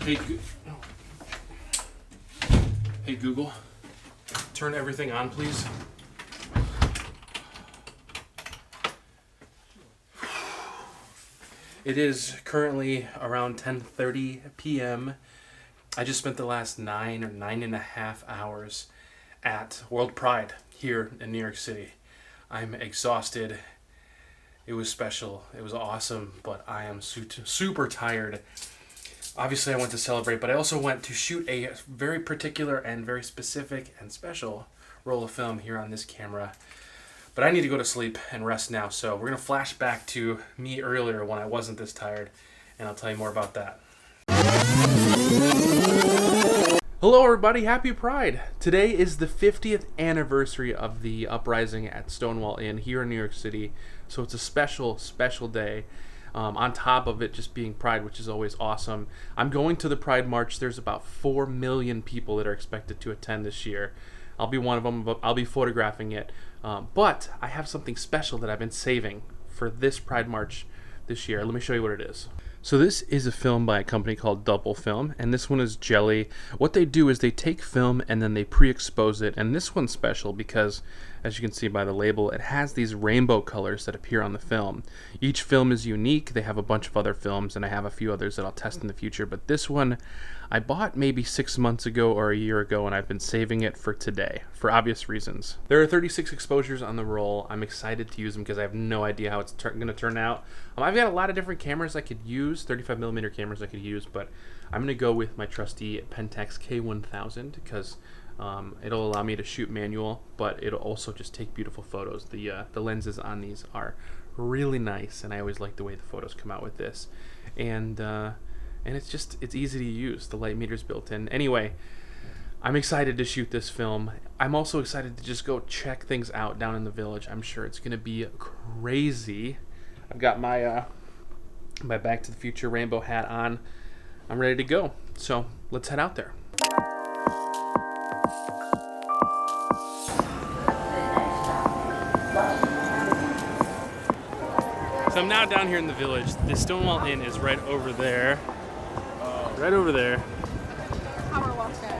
Hey Google, turn everything on, please. It is currently around 10:30 p.m. I just spent the last 9.5 hours at World Pride here in New York City. I'm exhausted. It was special. It was awesome, but I am super tired. Obviously, I went to celebrate, but I also went to shoot a very particular and very specific and special roll of film here on this camera. But I need to go to sleep and rest now, so we're going to flash back to me earlier when I wasn't this tired, and I'll tell you more about that. Hello everybody, happy Pride! Today is the 50th anniversary of the uprising at Stonewall Inn here in New York City, so it's a special, special day. On top of it just being Pride, which is always awesome. I'm going to the Pride March. There's about 4 million people that are expected to attend this year. I'll be one of them, but I'll be photographing it. But I have something special that I've been saving for this Pride March this year. Let me show you what it is. So this is a film by a company called Dubblefilm, and this one is Jelly. What they do is they take film and then they pre-expose it, and this one's special because, as you can see by the label, it has these rainbow colors that appear on the film. Each film is unique. They have a bunch of other films, and I have a few others that I'll test in the future, but this one I bought maybe 6 months ago or a year ago, and I've been saving it for today, for obvious reasons. There are 36 exposures on the roll. I'm excited to use them because I have no idea how it's going to turn out. I've got a lot of different cameras I could use, 35mm cameras I could use, but I'm going to go with my trusty Pentax K1000 because it'll allow me to shoot manual, but it'll also just take beautiful photos. The lenses on these are really nice, and I always like the way the photos come out with this. And it's easy to use. The light meter's built in. Anyway, I'm excited to shoot this film. I'm also excited to just go check things out down in the village. I'm sure it's gonna be crazy. I've got my my Back to the Future rainbow hat on. I'm ready to go. So let's head out there. So I'm now down here in the village. The Stonewall Inn is right over there. Right over there.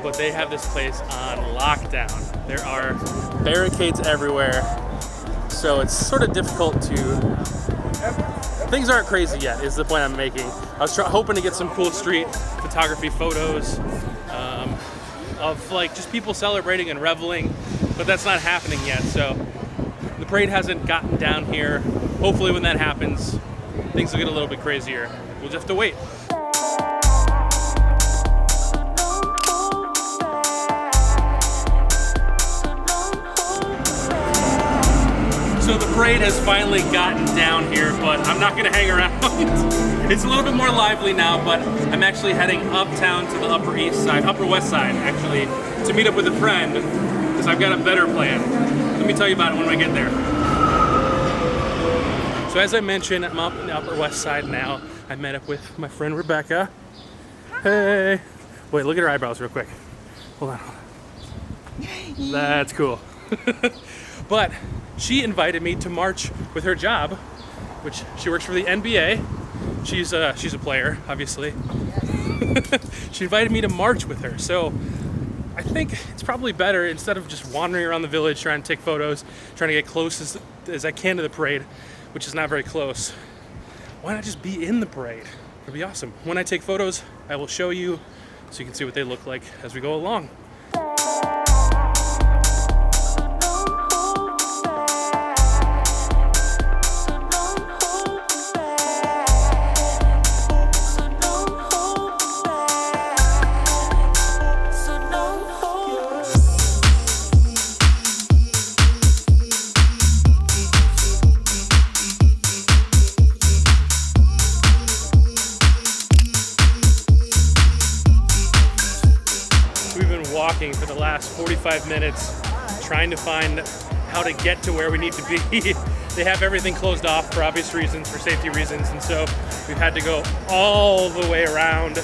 But they have this place on lockdown. There are barricades everywhere. So it's sort of difficult to... Things aren't crazy yet, is the point I'm making. I was hoping to get some cool street photography photos of like just people celebrating and reveling, but that's not happening yet. So the parade hasn't gotten down here. Hopefully when that happens, things will get a little bit crazier. We'll just have to wait. So the parade has finally gotten down here, but I'm not gonna hang around. It's a little bit more lively now, but I'm actually heading uptown to the Upper East Side, Upper West Side actually, to meet up with a friend, because I've got a better plan. Let me tell you about it when I get there. So as I mentioned, I'm up in the Upper West Side now. I met up with my friend Rebecca. Hey! Wait, look at her eyebrows real quick. Hold on. That's cool. But she invited me to march with her job, which she works for the NBA. She's a player, obviously. She invited me to march with her, so I think it's probably better, instead of just wandering around the village trying to take photos, trying to get close as I can to the parade, which is not very close, why not just be in the parade? It'll be awesome. When I take photos, I will show you so you can see what they look like as we go along. Walking for the last 45 minutes, trying to find how to get to where we need to be. They have everything closed off for obvious reasons, for safety reasons, and so we've had to go all the way around,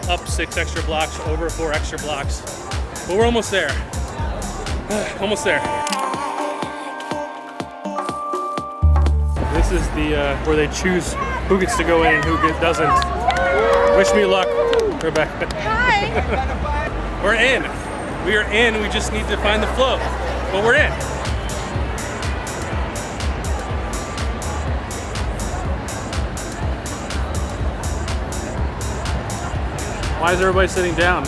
up 6 extra blocks, over 4 extra blocks. But we're almost there. Almost there. This is the where they choose who gets to go in and who doesn't. Wish me luck. Rebecca. Hi. We're in. We are in. We just need to find the float. But we're in. Why is everybody sitting down?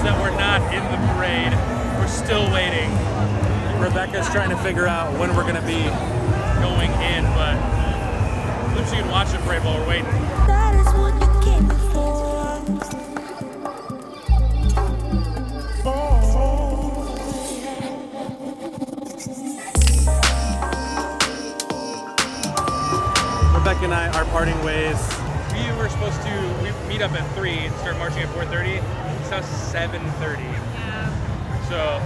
That we're not in the parade. We're still waiting. Rebecca's trying to figure out when we're gonna be going in, but at least you can watch the parade while we're waiting. That is what you came for. Rebecca and I are parting ways. We were supposed to meet up at 3 and start marching at 4:30. It's now 7:30. Yeah. So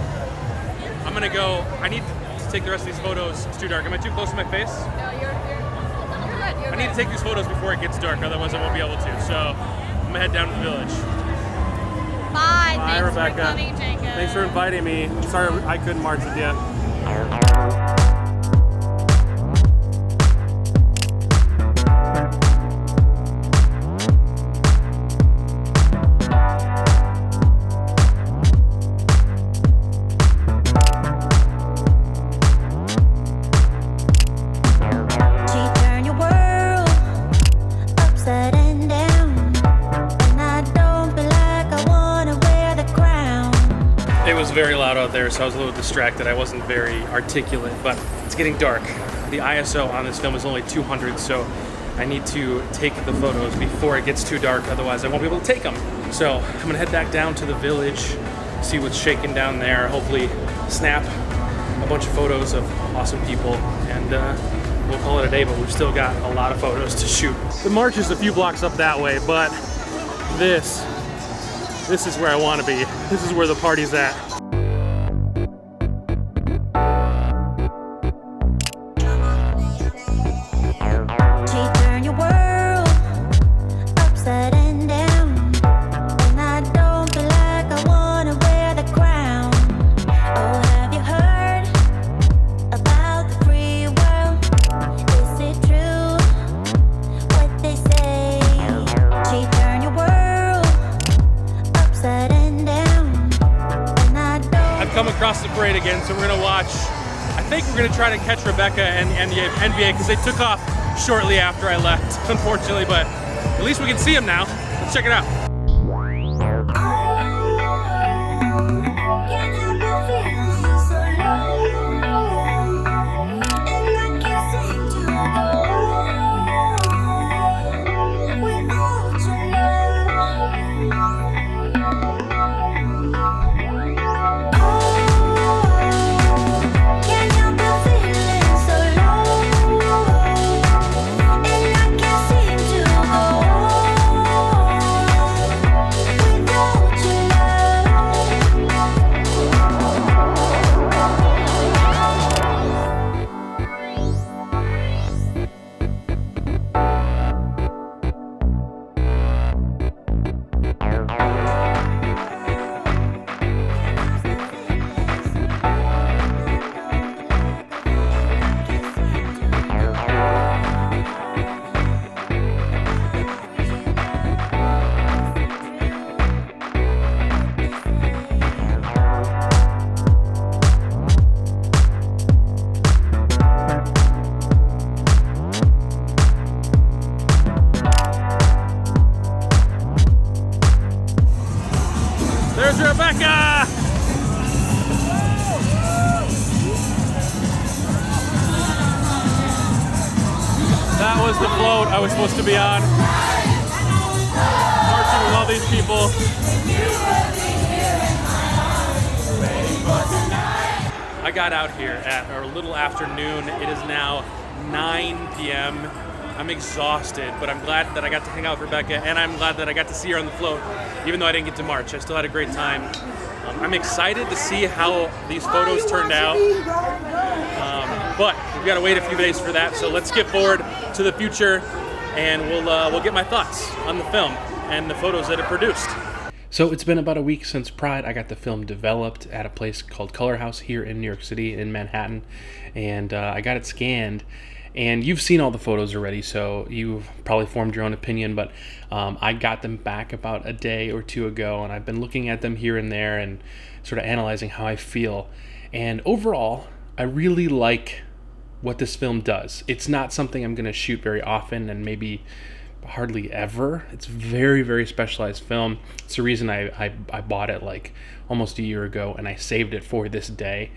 I'm gonna go. I need to take the rest of these photos. It's too dark. Am I too close to my face? No, you're good. I need to take these photos before it gets dark, otherwise I won't be able to. So I'm gonna head down to the village. Bye. Bye, Thanks Rebecca. for coming, Jacob. Thanks for inviting me. Sorry I couldn't march with you. Very loud out there, so I was a little distracted. I wasn't very articulate, but it's getting dark. The ISO on this film is only 200, so I need to take the photos before it gets too dark, otherwise I won't be able to take them. So I'm gonna head back down to the village, see what's shaking down there, hopefully snap a bunch of photos of awesome people, and we'll call it a day, but we've still got a lot of photos to shoot. The march is a few blocks up that way, but this is where I want to be. This is where the party's at. Come across the parade again, so we're gonna watch. I think we're gonna try to catch Rebecca and the NBA because they took off shortly after I left, unfortunately, but at least we can see them now. Let's check it out. was the float I was supposed to be on. Marching with all these people. I got out here at a little after noon. It is now 9 p.m. I'm exhausted, but I'm glad that I got to hang out with Rebecca, and I'm glad that I got to see her on the float, even though I didn't get to march. I still had a great time. I'm excited to see how these photos turned out, but we've got to wait a few days for that, so let's skip forward to the future, and we'll get my thoughts on the film and the photos that it produced. So it's been about a week since Pride. I got the film developed at a place called Color House here in New York City, in Manhattan, and I got it scanned. And you've seen all the photos already, so you've probably formed your own opinion, but I got them back about a day or two ago, and I've been looking at them here and there and sort of analyzing how I feel. And overall, I really like what this film does. It's not something I'm going to shoot very often, and maybe hardly ever. It's very, very specialized film. It's the reason I bought it like almost a year ago, and I saved it for this day.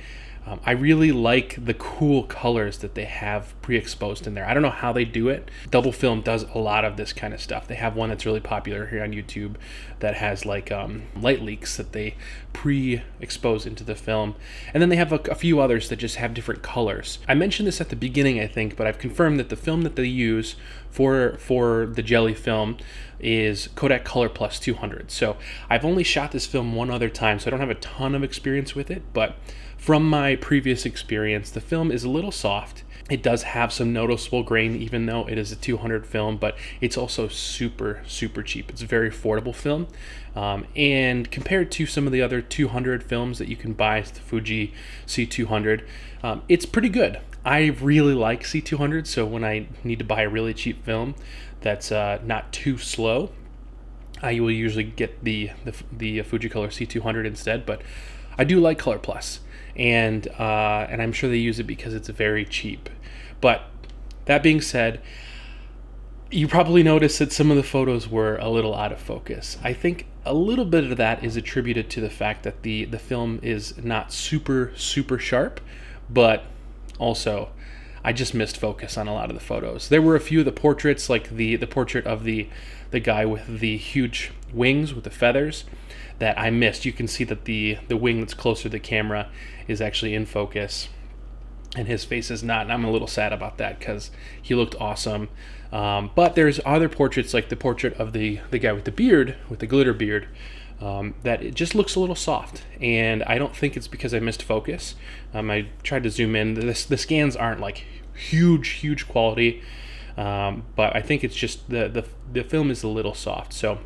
I really like the cool colors that they have pre-exposed in there. I don't know how they do it. Dubblefilm does a lot of this kind of stuff. They have one that's really popular here on YouTube that has like light leaks that they pre-expose into the film. And then they have a few others that just have different colors. I mentioned this at the beginning, I think, but I've confirmed that the film that they use for the Jelly film is Kodak Color Plus 200. So I've only shot this film one other time, so I don't have a ton of experience with it, but from my previous experience, the film is a little soft. It does have some noticeable grain, even though it is a 200 film, but it's also super, super cheap. It's a very affordable film. And compared to some of the other 200 films that you can buy, the Fuji C200, it's pretty good. I really like C200, so when I need to buy a really cheap film that's not too slow, I will usually get the Fujicolor C200 instead, but I do like Color Plus. And I'm sure they use it because it's very cheap. But that being said, you probably noticed that some of the photos were a little out of focus. I think a little bit of that is attributed to the fact that the film is not super, super sharp, but also I just missed focus on a lot of the photos. There were a few of the portraits, like the portrait of the guy with the huge wings with the feathers, that I missed. You can see that the wing that's closer to the camera is actually in focus and his face is not, and I'm a little sad about that because he looked awesome. But there's other portraits, like the portrait of the guy with the beard, with the glitter beard, that it just looks a little soft, and I don't think it's because I missed focus. I tried to zoom in. The scans aren't like huge quality, but I think it's just the film is a little soft. So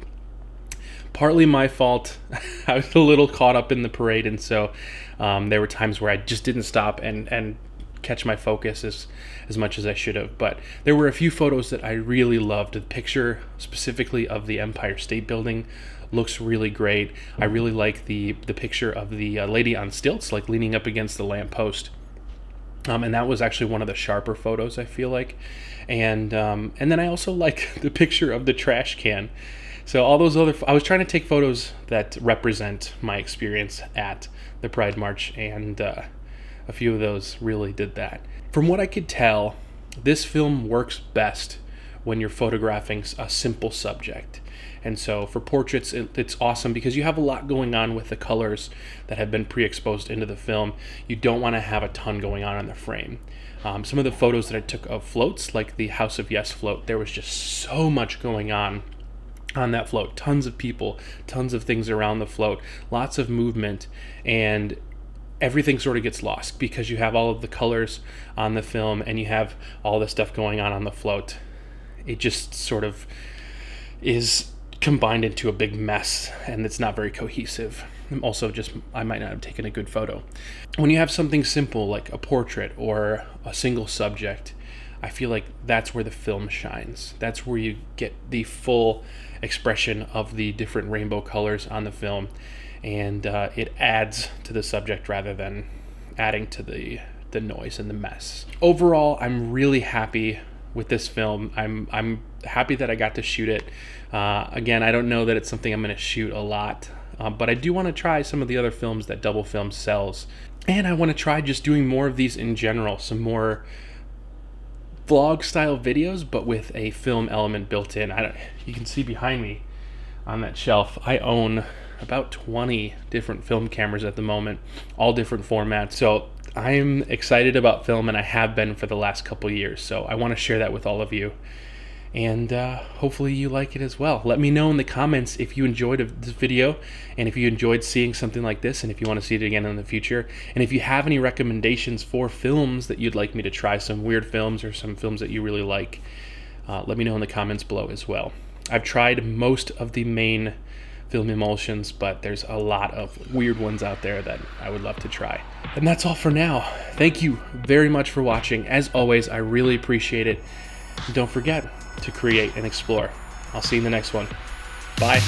partly my fault. I was a little caught up in the parade, and so there were times where I just didn't stop and catch my focus as much as I should have. But there were a few photos that I really loved. The picture specifically of the Empire State Building looks really great. I really like the picture of the lady on stilts, like leaning up against the lamppost. And that was actually one of the sharper photos, I feel like. And then I also like the picture of the trash can. So all those other, I was trying to take photos that represent my experience at the Pride March, and a few of those really did that. From what I could tell, this film works best when you're photographing a simple subject. And so for portraits, it's awesome because you have a lot going on with the colors that have been pre-exposed into the film. You don't want to have a ton going on in the frame. Some of the photos that I took of floats, like the House of Yes float, there was just so much going on that float. Tons of people, tons of things around the float, lots of movement, and everything sort of gets lost because you have all of the colors on the film and you have all the stuff going on the float. It just sort of is combined into a big mess, and it's not very cohesive. Also, just I might not have taken a good photo. When you have something simple like a portrait or a single subject, I feel like that's where the film shines. That's where you get the full expression of the different rainbow colors on the film, and it adds to the subject rather than adding to the noise and the mess. Overall, I'm really happy with this film. I'm happy that I got to shoot it. Again, I don't know that it's something I'm going to shoot a lot, but I do want to try some of the other films that Dubblefilm sells, and I want to try just doing more of these in general, some more vlog style videos, but with a film element built in. You can see behind me on that shelf, I own about 20 different film cameras at the moment, all different formats. So I'm excited about film, and I have been for the last couple years. So I want to share that with all of you. And hopefully you like it as well. Let me know in the comments if you enjoyed this video, and if you enjoyed seeing something like this, and if you want to see it again in the future. And if you have any recommendations for films that you'd like me to try, some weird films or some films that you really like, let me know in the comments below as well. I've tried most of the main film emulsions, but there's a lot of weird ones out there that I would love to try. And that's all for now. Thank you very much for watching. As always, I really appreciate it. And don't forget to create and explore. I'll see you in the next one. Bye.